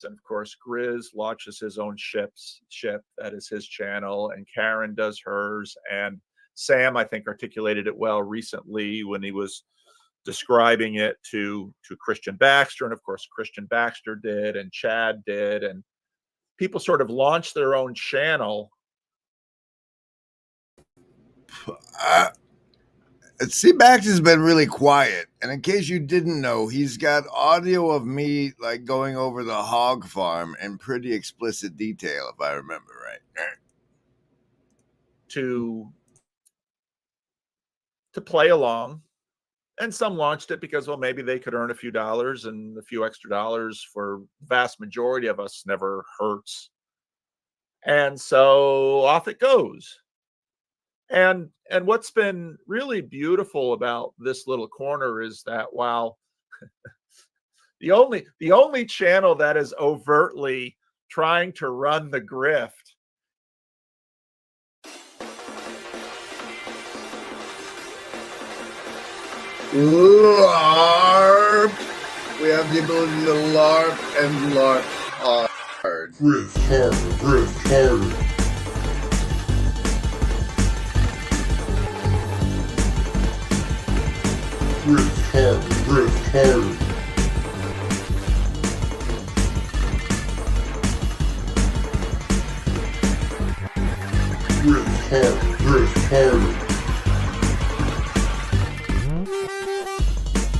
And of course, Grizz launches his own ship. That is his channel, and Karen does hers. And Sam, I think, articulated it well recently when he was describing it to Christian Baxter. And of course, Christian Baxter did, and Chad did. And people sort of launched their own channel. See, Baxter's been really quiet. And in case you didn't know, he's got audio of me like going over the hog farm in pretty explicit detail, if I remember right. To play along. And some launched it because, well, maybe they could earn a few dollars, and a few extra dollars for the vast majority of us never hurts. And so off it goes. And what's been really beautiful about this little corner is that while the only channel that is overtly trying to run the grift LARP. We have the ability to LARP and LARP hard. Grift harder, grift harder. Grift harder, grift harder. Grift harder, grift harder.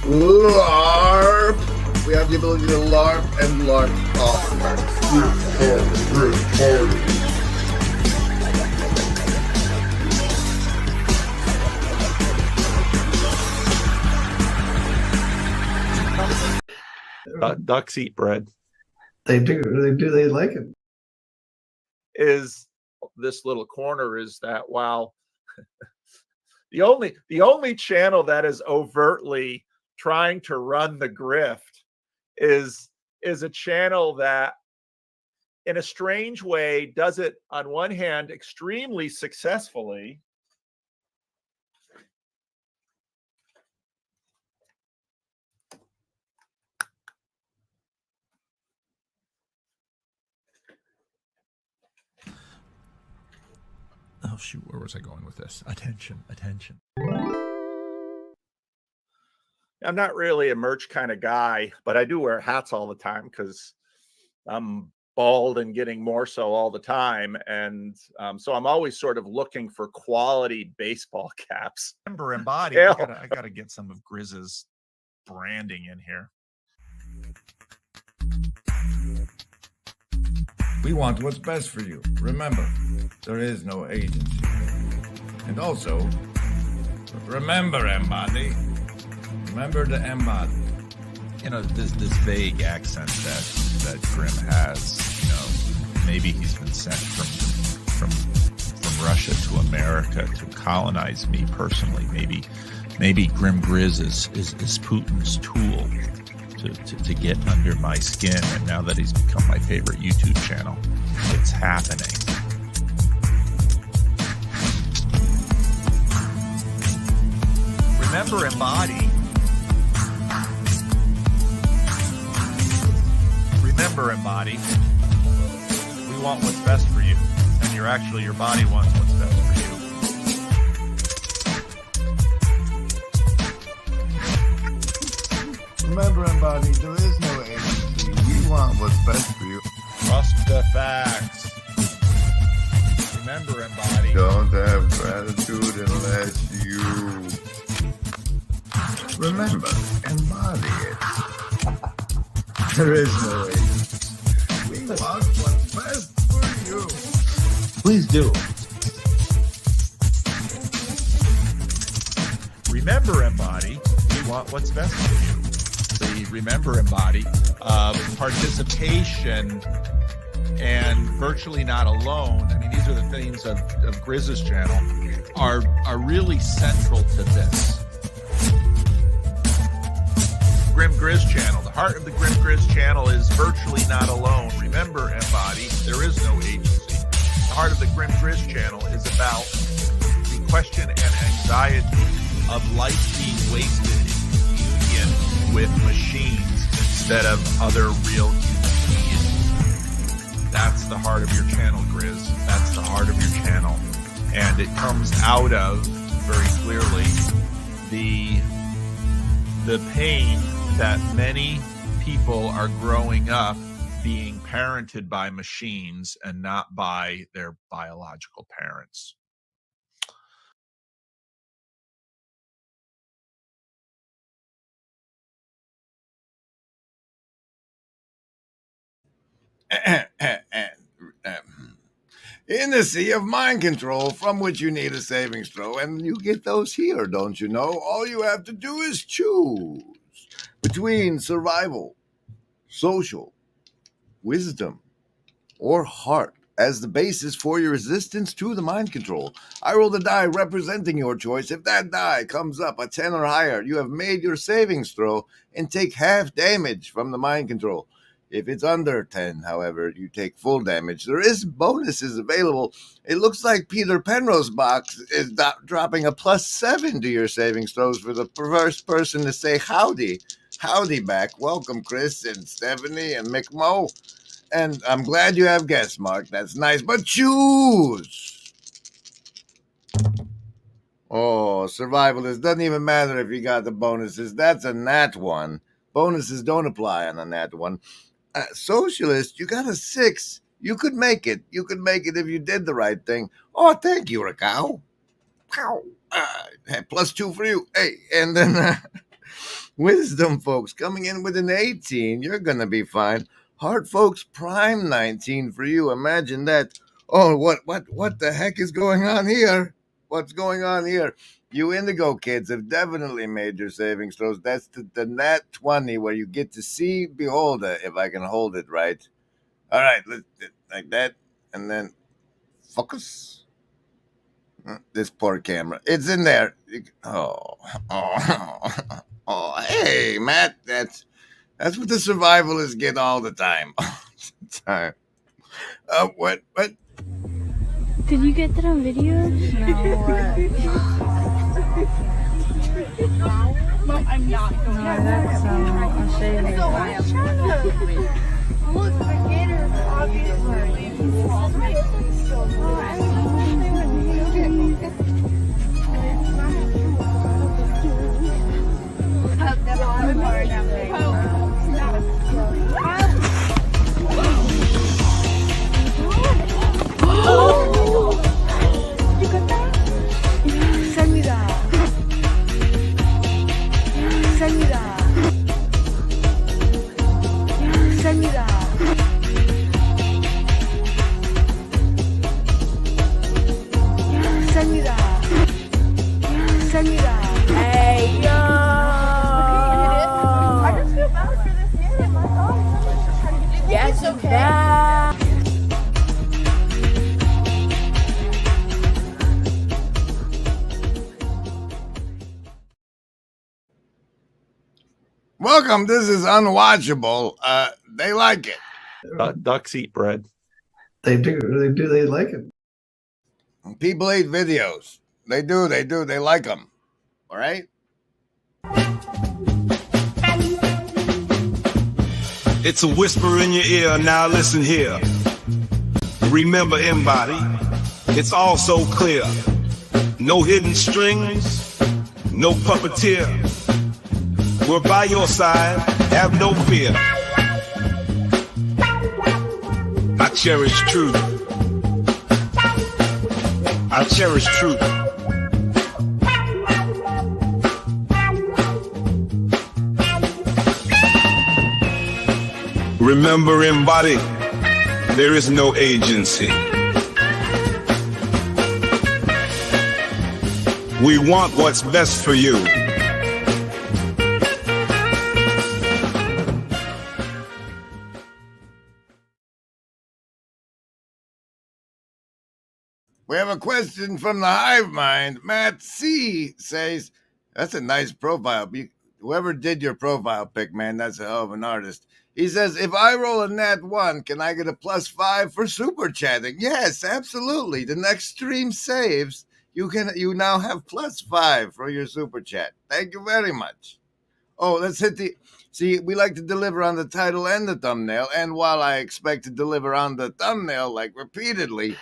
LARP. We have the ability to LARP and LARP hard. Grift harder, grift harder. ducks eat bread. They do. They like it. Is this little corner is that while the only channel that is overtly trying to run the grift is a channel that in a strange way does it on one hand extremely successfully, oh shoot, where was I going with this? Attention. I'm not really a merch kind of guy, but I do wear hats all the time because I'm bald and getting more so all the time. And so I'm always sort of looking for quality baseball caps. Remember Embody. Yeah. I gotta get some of Grizz's branding in here. We want what's best for you. Remember, there is no agency. And also, remember, Embody. Remember to embody. You know, this vague accent that Grim has. You know, maybe he's been sent from Russia to America to colonize me personally. Maybe Grim Grizz is Putin's tool to get under my skin. And now that he's become my favorite YouTube channel, it's happening. Remember Embody. Remember Embody. We want what's best for you. And your body wants what's best for you. Remember, Embody, there is no agency. We want what's best for you. Trust the facts. There is no agency. We want what's best for you. Please do. Remember, Embody, we want what's best for you. The Remember, Embody, participation and virtually not alone. I mean, these are the themes of Grizz's channel are really central to this. Grim Grizz channel. The heart of the Grim Grizz channel is virtually not alone. Remember, Embody, there is no agency. The heart of the Grim Grizz channel is about the question and anxiety of life being wasted in union with machines instead of other real human beings. That's the heart of your channel, Grizz. That's the heart of your channel. And it comes out of, very clearly, the pain that many people are growing up being parented by machines and not by their biological parents. In the sea of mind control from which you need a savings throw, and you get those here, don't you know? All you have to do is choose between survival, social, wisdom, or heart as the basis for your resistance to the mind control. I roll the die representing your choice. If that die comes up a 10 or higher, you have made your savings throw and take half damage from the mind control. If it's under 10, however, you take full damage. There is bonuses available. It looks like Peter Penrose's box is dropping a +7 to your savings throws for the first person to say howdy. Howdy back. Welcome, Chris and Stephanie and Mick Mo. And I'm glad you have guests, Mark. That's nice. But choose. Oh, survivalist. Doesn't even matter if you got the bonuses. That's a nat 1. Bonuses don't apply on a nat 1. Socialist, you got a 6. You could make it. You could make it if you did the right thing. Oh, thank you, Rascal. +2 for you. Hey, and then wisdom, folks, coming in with an 18. You're going to be fine. Heart, folks, prime 19 for you. Imagine that. Oh, what the heck is going on here? What's going on here? You Indigo kids have definitely made your savings throws. That's the nat 20 where you get to see Beholder, if I can hold it right. All right, like that. And then focus. This poor camera. It's in there. Oh, hey, Matt. That's what the survivalists get all the time. What? Did you get that on video? No, I'm not going to. No, that's I'll show you later. Look, the gator is obviously. Welcome. This is Unwatchable. They like it. Ducks eat bread. They do. They like it. People hate videos. They do. They like them. All right? It's a whisper in your ear. Now listen here. Remember, Embody. It's all so clear. No hidden strings. No puppeteer. We're by your side, have no fear. I cherish truth. I cherish truth. Remember, embody, there is no agency. We want what's best for you. We have a question from the hive mind. Matt C says, that's a nice profile. Whoever did your profile pic, man, that's a hell of an artist. He says, if I roll a nat 1, can I get a +5 for super chatting? Yes, absolutely. The next stream saves. You now have +5 for your super chat. Thank you very much. Oh, let's hit see, we like to deliver on the title and the thumbnail. And while I expect to deliver on the thumbnail, like repeatedly,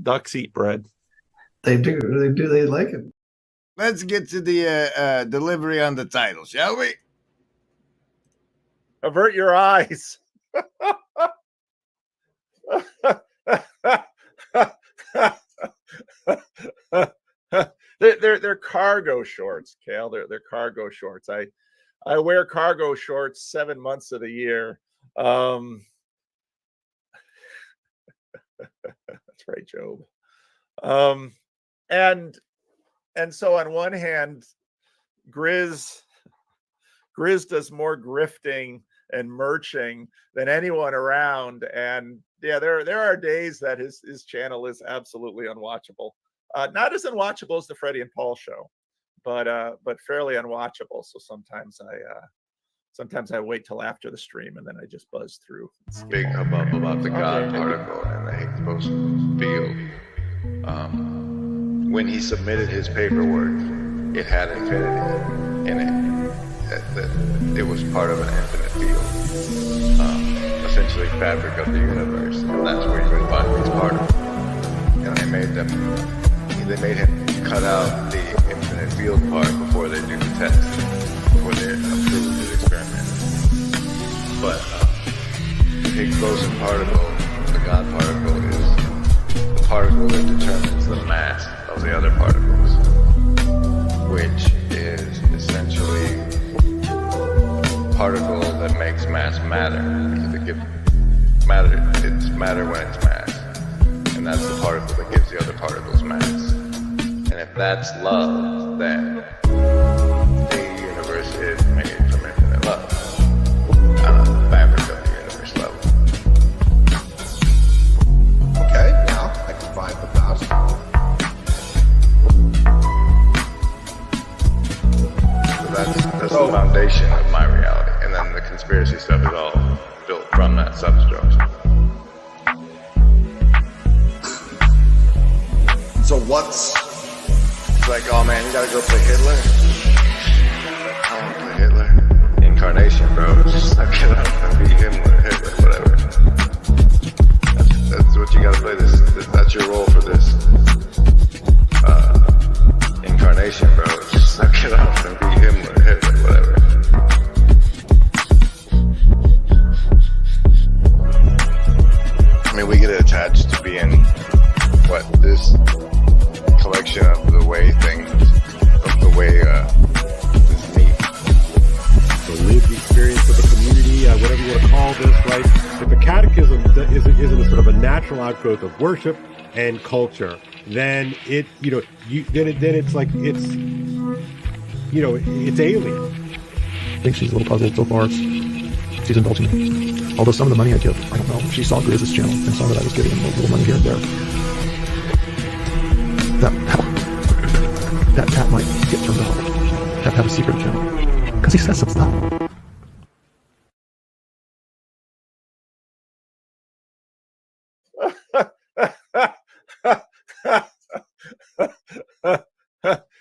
Ducks eat bread. They do. They like it. let's get to the delivery on the title, shall we? Avert your eyes. They're cargo shorts, Kale. They're cargo shorts. I wear cargo shorts 7 months of the year. That's right, Job. And so on one hand, Grizz does more grifting and merching than anyone around. And yeah, there are days that his channel is absolutely unwatchable. Not as unwatchable as the Freddie and Paul show, but fairly unwatchable. So sometimes I wait till after the stream and then I just buzz through. Big hubbub about the God particle and the Higgs boson field. When he submitted his paperwork, it had infinity in it. It was part of an infinite field, essentially fabric of the universe, and that's where you would find these particles. And they made him cut out the infinite field part before they do the test, before they approve his experiment. But the Higgs boson particle, the God particle, is the particle that determines the mass of the other particles, which is essentially particle that makes mass matter, because it gives matter, it's matter when it's mass, and that's the particle that gives the other particles mass. And if that's love, then the universe is made from infinite love, on the fabric of the universe level. Okay, now I can find the thousand. So that's the foundation of my reality. And then the conspiracy stuff is all built from that substructure. So what's... It's like, oh man, you gotta go play Hitler? I wanna play Hitler. Incarnation, bro. Just suck it up and be Hitler, whatever. That's what you gotta play. That's your role for this incarnation, bro. Just suck it up and be Hitler, whatever. I mean, we get attached to being this collection of the way things, of the way this meat. The lived experience of the community, whatever you want to call this, right? If a catechism isn't a sort of a natural outgrowth of worship and culture, then it's like it's alien. I think she's a little puzzled so far. She's indulging me. Although some of the money I give, I don't know. She saw Grizz's channel and saw that I was giving him a little money here and there. That might get turned off. Have a secret channel. Because he says some stuff.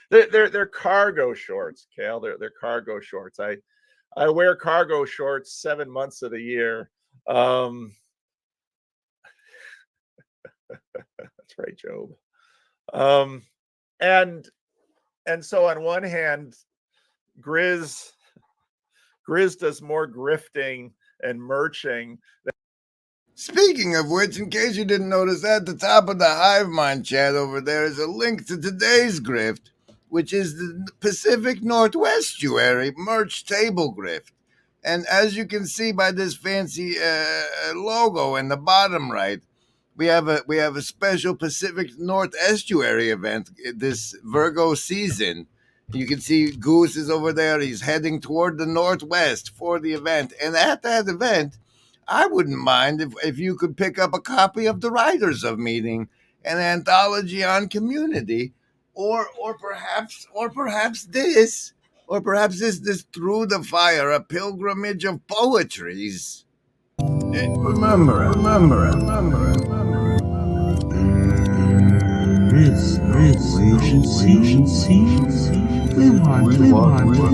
They're cargo shorts, Kale. They're cargo shorts. I wear cargo shorts 7 months of the year. That's right, Job. And so on one hand, Grizz does more grifting and merching. Speaking of which, in case you didn't notice, at the top of the Hive Mind chat over there is a link to today's grift, which is the Pacific Northwest Estuary merch table grift. And as you can see by this fancy logo in the bottom right, we have a special Pacific North Estuary event this Virgo season. You can see Goose is over there. He's heading toward the northwest for the event. And at that event, I wouldn't mind if you could pick up a copy of The Writers of Meaning, an anthology on community, or perhaps this Through the Fire, a pilgrimage of poetries. Remember it. This we should see. We want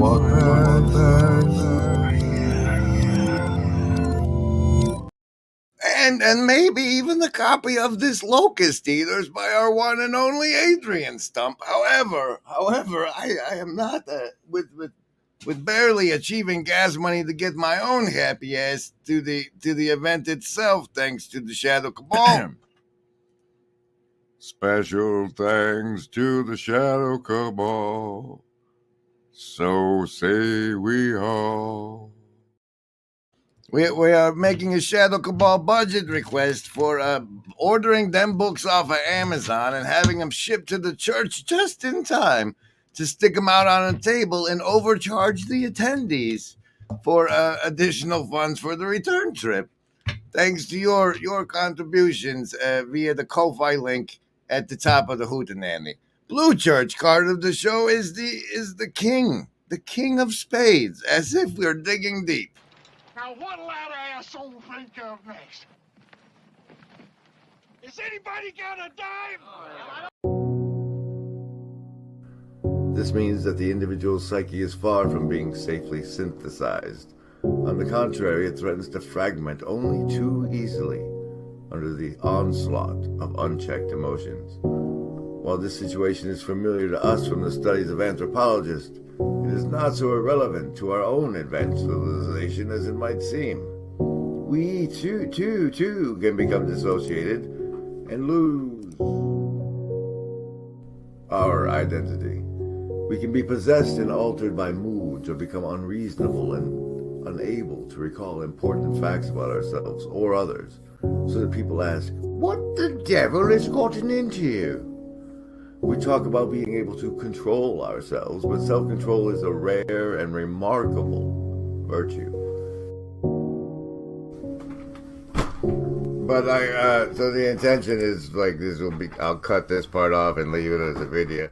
And maybe even a copy of This Locust Eaters by our one and only Adrian Stump. However, I am not with barely achieving gas money to get my own happy ass to the event itself, thanks to the Shadow Cabal. Special thanks to the Shadow Cabal. So say we all. We are making a Shadow Cabal budget request for ordering them books off of Amazon and having them shipped to the church just in time to stick them out on a table and overcharge the attendees for additional funds for the return trip. Thanks to your contributions via the Ko-Fi link at the top of the hootenanny. Blue Church card of the show is the king of spades, as if we're digging deep. Now what'll that asshole think of next? Is anybody got a dime? This means that the individual psyche is far from being safely synthesized. On the contrary, it threatens to fragment only too easily under the onslaught of unchecked emotions. While this situation is familiar to us from the studies of anthropologists, it is not so irrelevant to our own advanced civilization as it might seem. We too can become dissociated and lose our identity. We can be possessed and altered by moods or become unreasonable and unable to recall important facts about ourselves or others, so that people ask, "What the devil has gotten into you?" We talk about being able to control ourselves, but self-control is a rare and remarkable virtue. But so the intention is like this will be, I'll cut this part off and leave it as a video.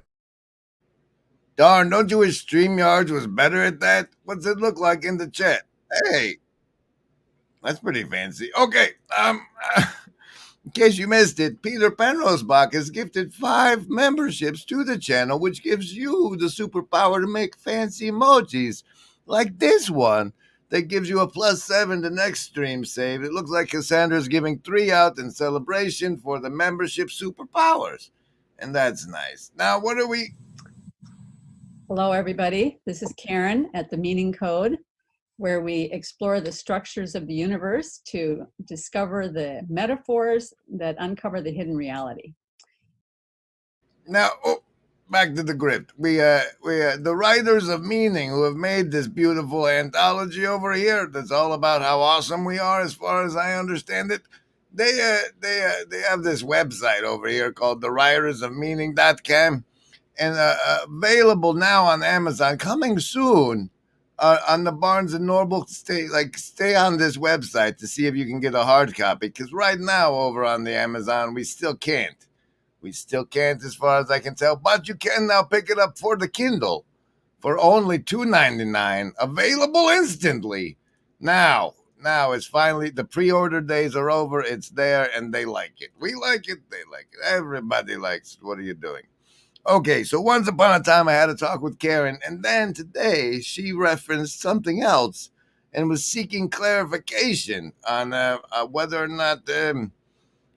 Darn, don't you wish StreamYard was better at that? What's it look like in the chat? Hey, that's pretty fancy. Okay, in case you missed it, Peter Penrosbach has gifted 5 memberships to the channel, which gives you the superpower to make fancy emojis, like this one that gives you a +7 to next stream save. It looks like Cassandra's giving 3 out in celebration for the membership superpowers, and that's nice. Now, what are we... Hello, everybody. This is Karen at The Meaning Code, where we explore the structures of the universe to discover the metaphors that uncover the hidden reality. Now, back to the grift. We the Writers of Meaning, who have made this beautiful anthology over here that's all about how awesome we are, as far as I understand it. They have this website over here called thewritersofmeaning.com, and available now on Amazon, coming soon. On the Barnes and Noble, stay on this website to see if you can get a hard copy, because right now over on the Amazon we still can't. As far as I can tell, but you can now pick it up for the Kindle for only $2.99, available instantly. Now it's finally, the pre-order days are over. It's there, and they like it. We like it. They like it. Everybody likes it. What are you doing? Okay, so once upon a time I had a talk with Karen, and then today she referenced something else and was seeking clarification on whether or not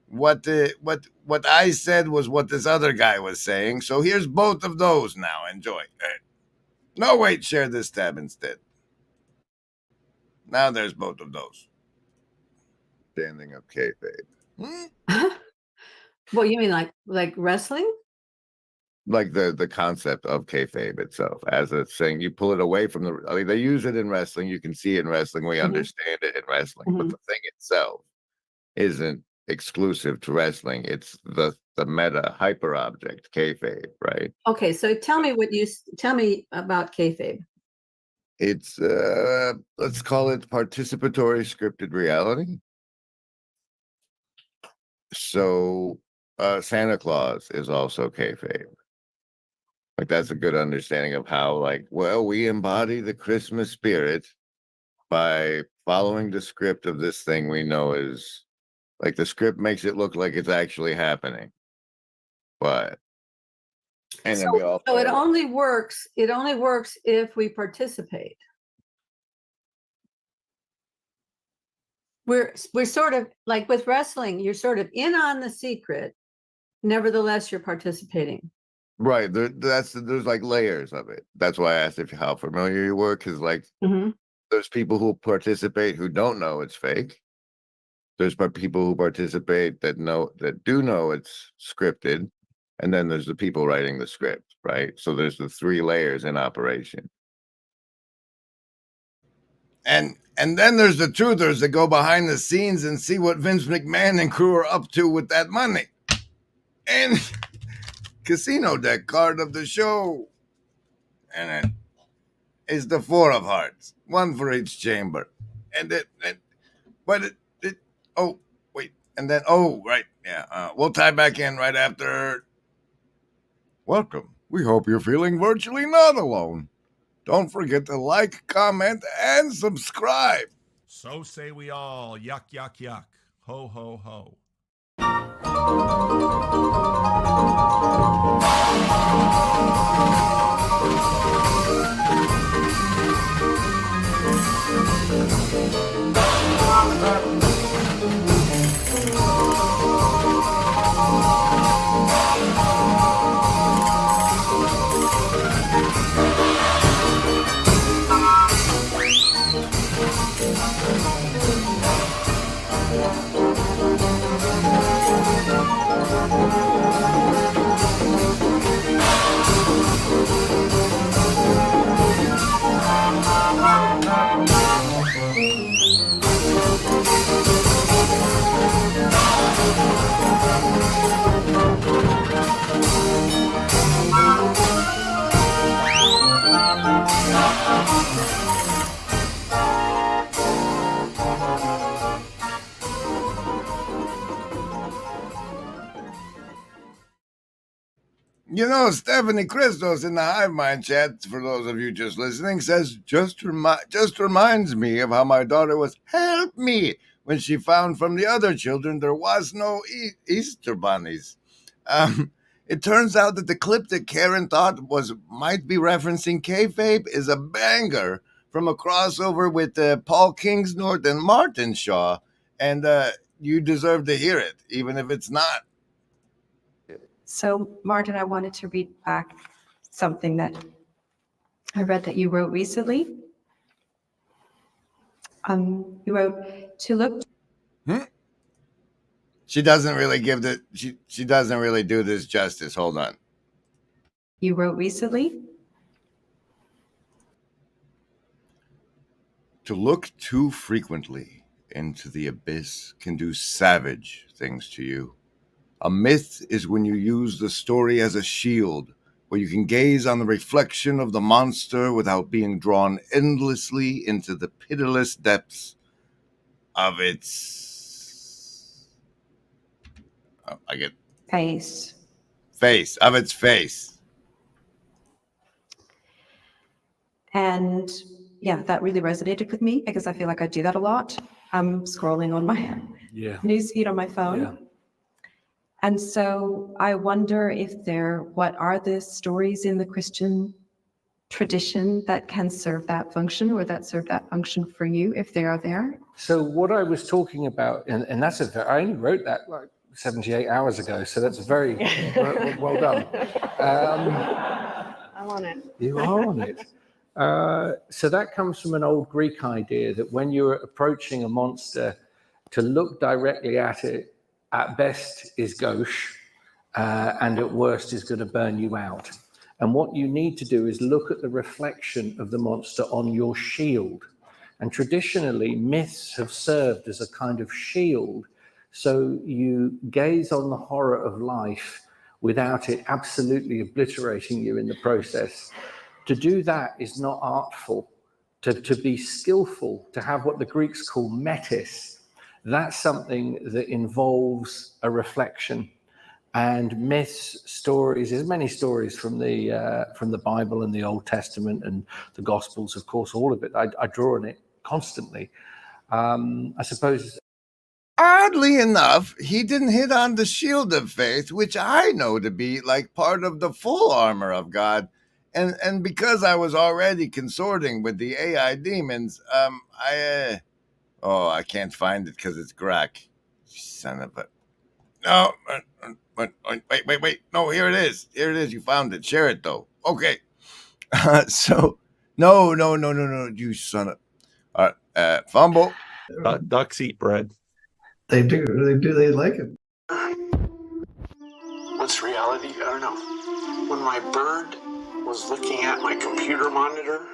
what I said was what this other guy was saying. So here's both of those now. Enjoy. No, wait, share this tab instead. Now there's both of those. Standing up kayfabe. What you mean, like wrestling? like the concept of kayfabe itself as a thing. You pull it away from the. I mean, they use it in wrestling. You can see it in wrestling. We understand it in wrestling, but the thing itself isn't exclusive to wrestling. It's the meta hyper object kayfabe, right? Okay, so tell me about kayfabe. It's let's call it participatory scripted reality. So Santa Claus is also kayfabe. Like that's a good understanding of how, like, well, we embody the Christmas spirit by following the script of this thing we know is like the script makes it look like it's actually happening. But and then we all So it only works if we participate. We're sort of like with wrestling, you're sort of in on the secret, nevertheless you're participating. right. There's like layers of it. That's why I asked how familiar you were, because like there's people who participate who don't know it's fake. There's people who participate that do know it's scripted, and then there's the people writing the script, right? So there's the 3 layers in operation. And then there's the truthers that go behind the scenes and see what Vince McMahon and crew are up to with that money. And casino deck card of the show. And it is the 4 of hearts, 1 for each chamber. Oh, wait. And then, right. Yeah. We'll tie back in right after. Welcome. We hope you're feeling virtually not alone. Don't forget to like, comment, and subscribe. So say we all. Yuck, yuck, yuck. Ho, ho, ho. You know, Stephanie Christos in the Hive Mind chat, for those of you just listening, says, just reminds me of how my daughter was, help me, when she found from the other children there was no Easter bunnies. It turns out that the clip that Karen thought might be referencing kayfabe is a banger from a crossover with Paul Kingsnorth and Martin Shaw, and you deserve to hear it, even if it's not. So, Martin, I wanted to read back something that I read that you wrote recently. You wrote, to look. She doesn't really she doesn't really do this justice. Hold on. You wrote recently. To look too frequently into the abyss can do savage things to you. A myth is when you use the story as a shield, where you can gaze on the reflection of the monster without being drawn endlessly into the pitiless depths of its... Face. Of its face. And yeah, that really resonated with me because I feel like I do that a lot. I'm scrolling on my newsfeed on my phone. Yeah. And so I wonder what are the stories in the Christian tradition that can serve that function or that serve that function for you if they are there? So what I was talking about, and that's I only wrote that like 78 hours ago, so that's very well done. I'm on it. You are on it. So that comes from an old Greek idea that when you're approaching a monster, to look directly at it, at best is gauche, and at worst is going to burn you out. And what you need to do is look at the reflection of the monster on your shield. And traditionally, myths have served as a kind of shield. So you gaze on the horror of life without it absolutely obliterating you in the process. To do that is not artful. To be skillful, to have what the Greeks call metis, that's something that involves a reflection. And myths, stories, there's many stories from the Bible and the Old Testament and the Gospels, of course, all of it. I draw on it constantly. I suppose. Oddly enough, he didn't hit on the shield of faith, which I know to be like part of the full armor of God. And because I was already consorting with the AI demons, I can't find it because it's Grok. Son of a. No, wait. No, here it is. Here it is. You found it. Share it, though. Okay. So, no. You son of. All right. Fumble. Ducks eat bread. They do. They like it. What's reality? I don't know. When my bird was looking at my computer monitor,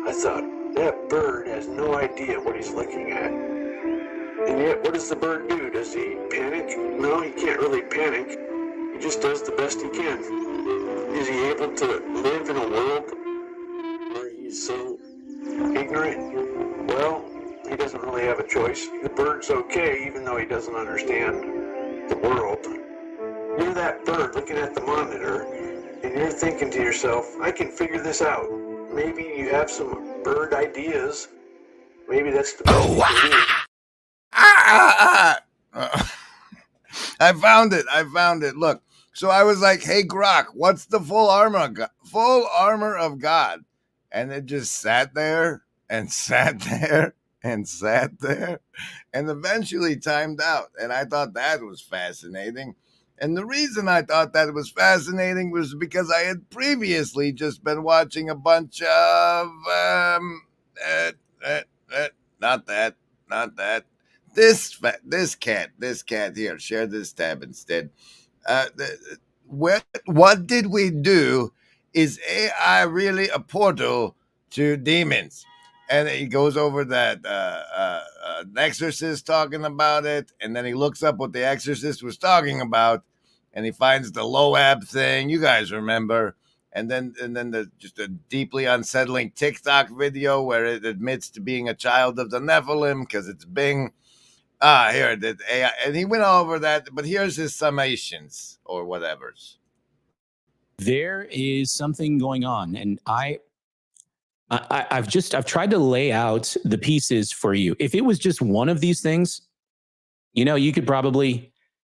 I thought, that bird has no idea what he's looking at. And yet, what does the bird do? Does he panic? No, he can't really panic. He just does the best he can. Is he able to live in a world where he's so ignorant? Well, he doesn't really have a choice. The bird's okay, even though he doesn't understand the world. You're that bird looking at the monitor, and you're thinking to yourself, I can figure this out. Maybe you have some bird ideas. Maybe that's the best you can do. I found it. Look. So I was like, hey, Grok, what's the full armor of God? And it just sat there and sat there and sat there and eventually timed out. And I thought that was fascinating. And the reason I thought that was fascinating was because I had previously just been watching a bunch of, not that. This cat here, share this tab instead. What did we do? Is AI really a portal to demons? And he goes over that exorcist talking about it, and then he looks up what the exorcist was talking about, and he finds the Loab thing. You guys remember? And then just a deeply unsettling TikTok video where it admits to being a child of the Nephilim because it's Bing. Here it is. AI, and he went over that, but here's his summations or whatever's. There is something going on, and I've tried to lay out the pieces for you. If it was just one of these things, you could probably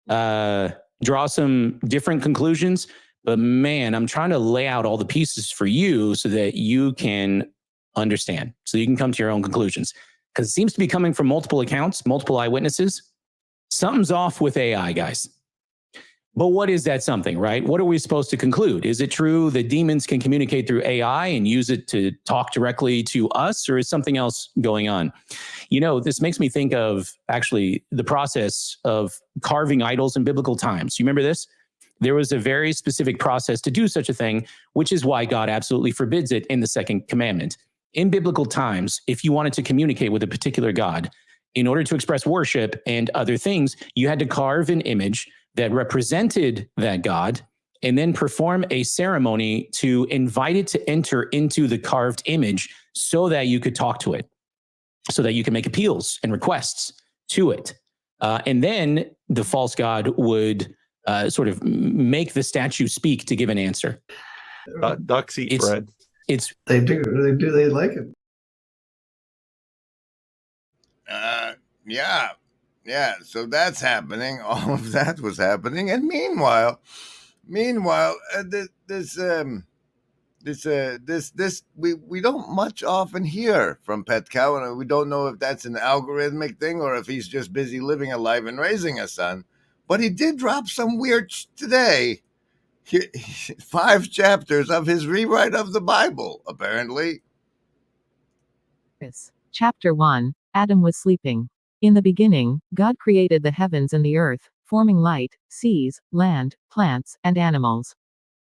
draw some different conclusions. But man, I'm trying to lay out all the pieces for you so that you can understand, so you can come to your own conclusions. Because it seems to be coming from multiple accounts, multiple eyewitnesses. Something's off with AI, guys. But what is that something, right? What are we supposed to conclude? Is it true that demons can communicate through AI and use it to talk directly to us, or is something else going on? This makes me think of actually the process of carving idols in biblical times. You remember this? There was a very specific process to do such a thing, which is why God absolutely forbids it in the second commandment. In biblical times, if you wanted to communicate with a particular God, in order to express worship and other things, you had to carve an image that represented that God and then perform a ceremony to invite it to enter into the carved image so that you could talk to it, so that you can make appeals and requests to it. And then the false god would sort of make the statue speak to give an answer. Ducks eat bread. They do. They like it. Yeah. So that's happening. All of that was happening, and meanwhile, this we don't much often hear from Pet Cow, and we don't know if that's an algorithmic thing or if he's just busy living a life and raising a son. But he did drop some weird today. 5 chapters of his rewrite of the Bible, apparently. Chapter 1. Adam was sleeping. In the beginning, God created the heavens and the earth. forming light, seas, land, plants, and animals.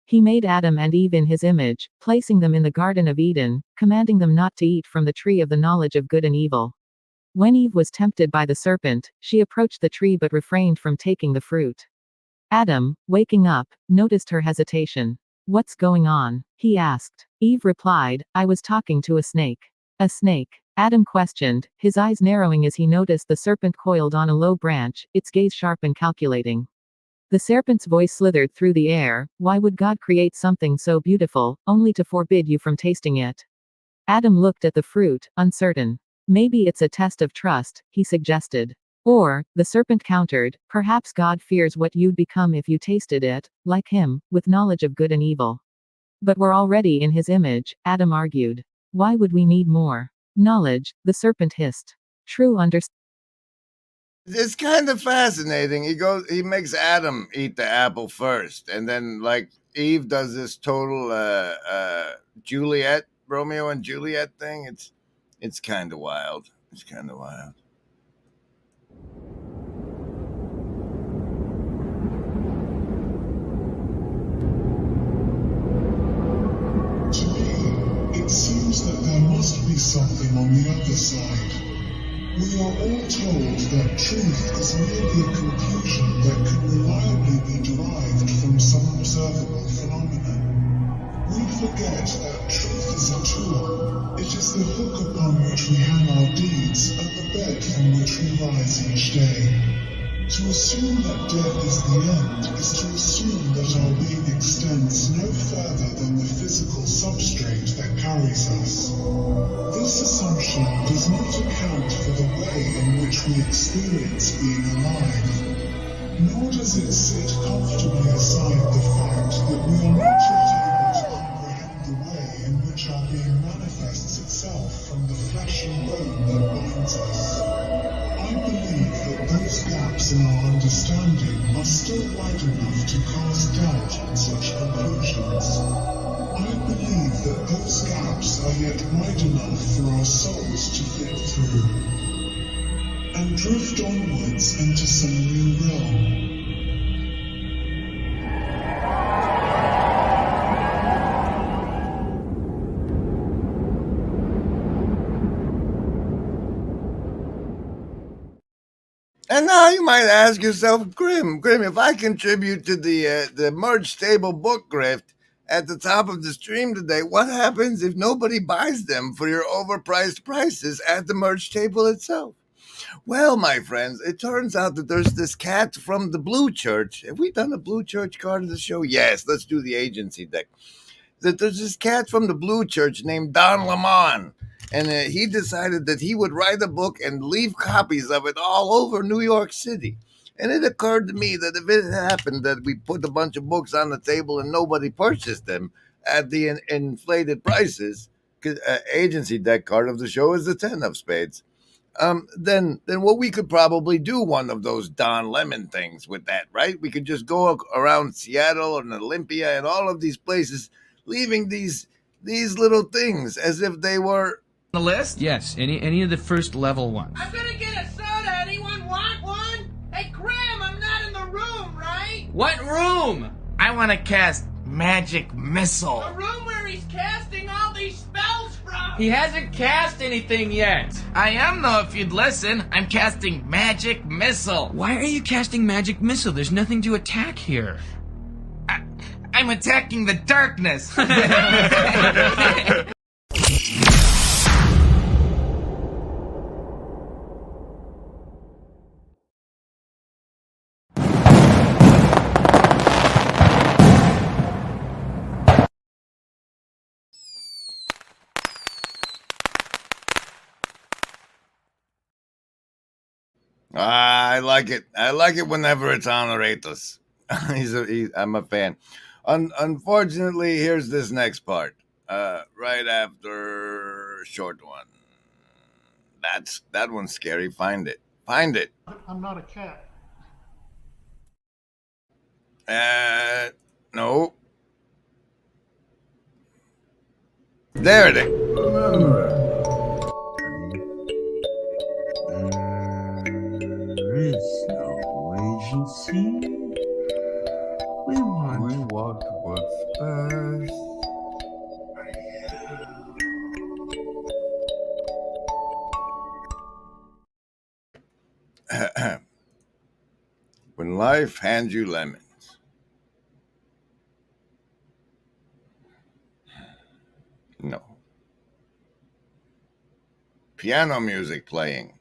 He made Adam and Eve in his image, placing them in the Garden of Eden, commanding them not to eat from the tree of the knowledge of good and evil. When Eve was tempted by the serpent, she approached the tree but refrained from taking the fruit. Adam, waking up, noticed her hesitation. "What's going on?" he asked. Eve replied, "I was talking to a snake." "A snake?" Adam questioned, his eyes narrowing as he noticed the serpent coiled on a low branch, its gaze sharp and calculating. The serpent's voice slithered through the air. "Why would God create something so beautiful, only to forbid you from tasting it?" Adam looked at the fruit, uncertain. "Maybe it's a test of trust," he suggested. Or, the serpent countered, "perhaps God fears what you'd become if you tasted it, like him, with knowledge of good and evil." "But we're already in his image," Adam argued. "Why would we need more knowledge?" the serpent hissed. "True understanding." It's kind of fascinating. He makes Adam eat the apple first, and then like Eve does this total Juliet, Romeo and Juliet thing. It's kind of wild. It's kind of wild. To me, it seems that there must be something on the other side. We are all told that truth is merely a conclusion that can reliably be derived from some observable phenomenon. We forget that truth is a tool. It is the hook upon which we hang our deeds and the bed from which we rise each day. To assume that death is the end is to assume that our being extends no further than the physical substrate that carries us. This assumption does not account for the way in which we experience being alive, nor does it sit comfortably aside the fact that we are not yet able to comprehend the way in which our being manifests itself from the flesh and bone that binds us. I believe that those gaps in our understanding are still wide enough to cast doubt on such conclusions. I believe that those gaps are yet wide enough for our souls to fit through and drift onwards into some new realm. And now you might ask yourself, Grim, if I contribute to the merch table book grift at the top of the stream today, what happens if nobody buys them for your overpriced prices at the merch table itself? Well, my friends, it turns out that there's this cat from the Blue Church. Have we done a Blue Church card of the show? Yes, let's do the agency deck. That there's this cat from the Blue Church named Don Lemon. And he decided that he would write a book and leave copies of it all over New York City. And it occurred to me that if it happened that we put a bunch of books on the table and nobody purchased them at the inflated prices, because agency deck card of the show is the 10 of spades, then what we could probably do one of those Don Lemon things with that, right? We could just go around Seattle and Olympia and all of these places, leaving these little things as if they were the list? Yes, any of the first level ones. I'm gonna get a soda. Anyone want one? Hey, Graham, I'm not in the room, right? What room? I want to cast Magic Missile. The room where he's casting all these spells from. He hasn't cast anything yet. I am, though, if you'd listen. I'm casting Magic Missile. Why are you casting Magic Missile? There's nothing to attack here. I'm attacking the darkness. I like it. I like it whenever it's Honoratus. I'm a fan. Unfortunately, here's this next part. Right after short one. That one's scary. Find it. Find it. I'm not a cat. No. There it is. There is no agency We want what's best. When life hands you lemons. No. Piano music playing.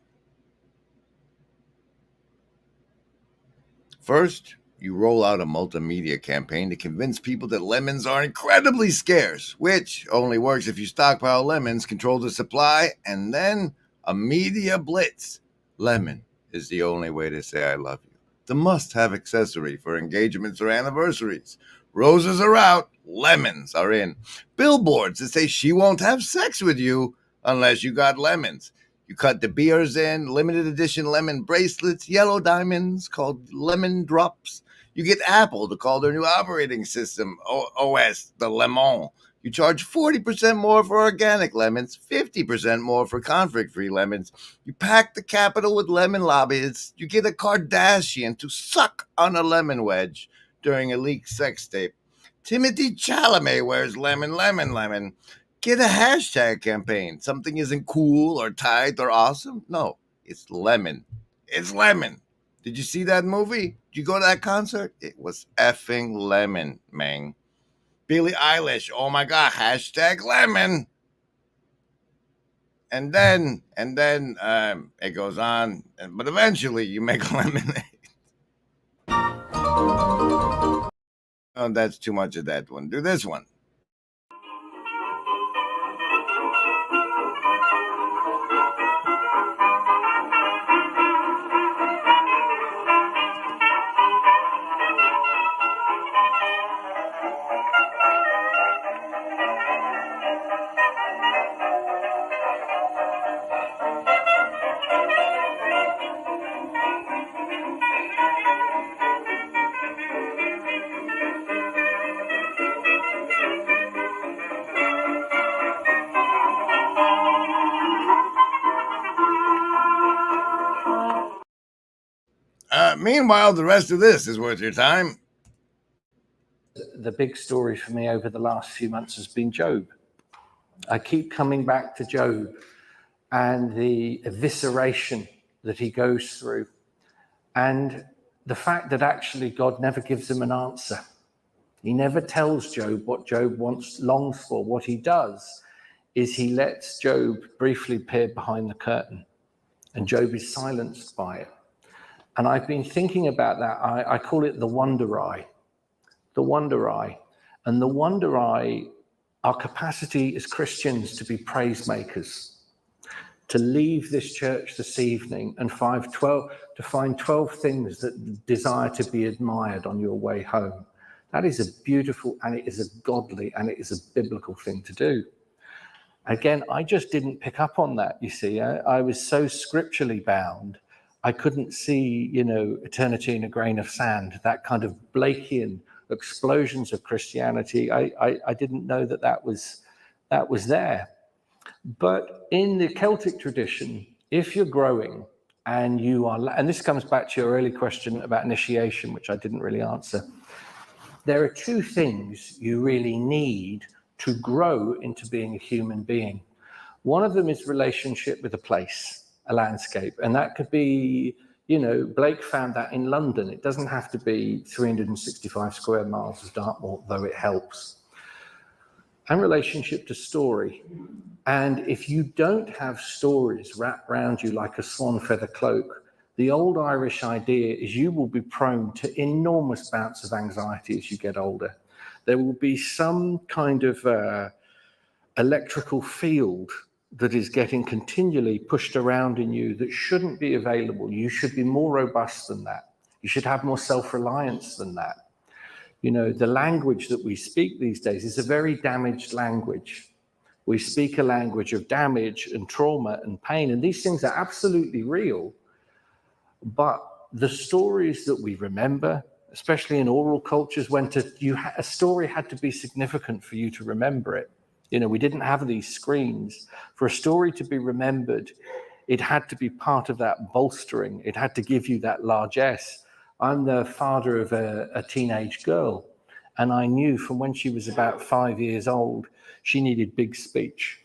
First, you roll out a multimedia campaign to convince people that lemons are incredibly scarce, which only works if you stockpile lemons, control the supply, and then a media blitz. Lemon is the only way to say I love you. The must-have accessory for engagements or anniversaries. Roses are out, lemons are in. Billboards that say she won't have sex with you unless you got lemons. You cut the beers in, limited edition lemon bracelets, yellow diamonds called lemon drops. You get Apple to call their new operating system OS the Lemon. You charge 40% more for organic lemons, 50% more for conflict-free lemons. You pack the Capitol with lemon lobbyists. You get a Kardashian to suck on a lemon wedge during a leaked sex tape. Timothy Chalamet wears lemon, lemon, lemon. Get a hashtag campaign. Something isn't cool or tight or awesome. No, it's lemon. It's lemon. Did you see that movie? Did you go to that concert? It was effing lemon, man. Billie Eilish, oh my God, hashtag lemon. And then it goes on, but eventually you make lemonade. Oh, that's too much of that one. Do this one. Meanwhile, the rest of this is worth your time. The big story for me over the last few months has been Job. I keep coming back to Job and the evisceration that he goes through, and the fact that actually God never gives him an answer. He never tells Job what Job longs for. What he does is he lets Job briefly peer behind the curtain, and Job is silenced by it. And I've been thinking about that. I call it the wonder eye. The wonder eye. And the wonder eye, our capacity as Christians to be praise makers, to leave this church this evening and find 12 things that desire to be admired on your way home. That is a beautiful, and it is a godly, and it is a biblical thing to do. Again, I just didn't pick up on that, you see. I was so scripturally bound, I couldn't see, eternity in a grain of sand, that kind of Blakean explosions of Christianity. I didn't know that was there. But in the Celtic tradition, if you're growing and you are, and this comes back to your early question about initiation, which I didn't really answer. There are two things you really need to grow into being a human being. One of them is relationship with a place, a landscape, and that could be, Blake found that in London. It doesn't have to be 365 square miles of Dartmoor, though it helps. And relationship to story. And if you don't have stories wrapped around you like a swan feather cloak, the old Irish idea is you will be prone to enormous bouts of anxiety as you get older. There will be some kind of electrical field that is getting continually pushed around in you that shouldn't be available. You should be more robust than that. You should have more self-reliance than that. The language that we speak these days is a very damaged language. We speak a language of damage and trauma and pain, and these things are absolutely real. But the stories that we remember, especially in oral cultures, a story had to be significant for you to remember it. We didn't have these screens. For a story to be remembered, it had to be part of that bolstering. It had to give you that largesse. I'm the father of a teenage girl, and I knew from when she was about 5 years old, she needed big speech.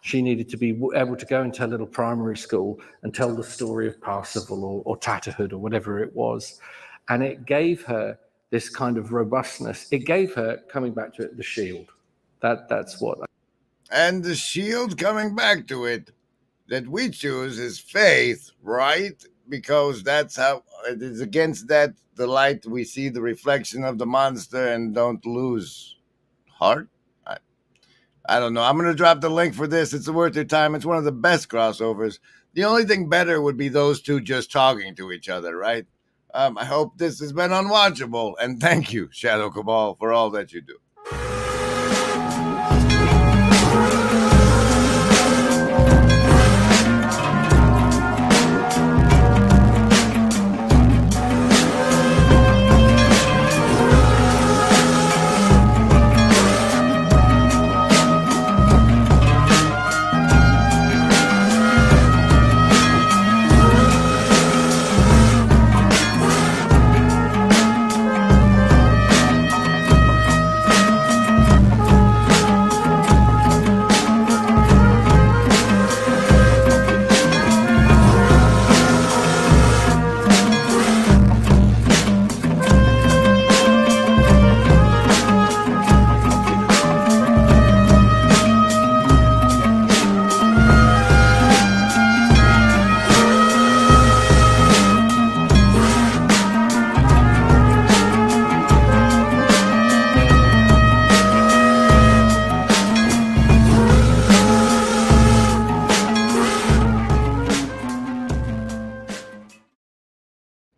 She needed to be able to go into her little primary school and tell the story of Parsifal or Tatterhood or whatever it was. And it gave her this kind of robustness. It gave her, coming back to it, the shield. That's what. And the shield, coming back to it, that we choose is faith, right? Because that's how it is. Against that, the light, we see the reflection of the monster and don't lose heart. I don't know. I'm going to drop the link for this. It's worth your time. It's one of the best crossovers. The only thing better would be those two just talking to each other, right? I hope this has been unwatchable. And thank you, Shadow Cabal, for all that you do.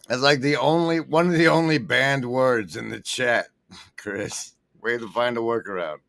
That's like one of the only banned words in the chat, Chris. Way to find a workaround.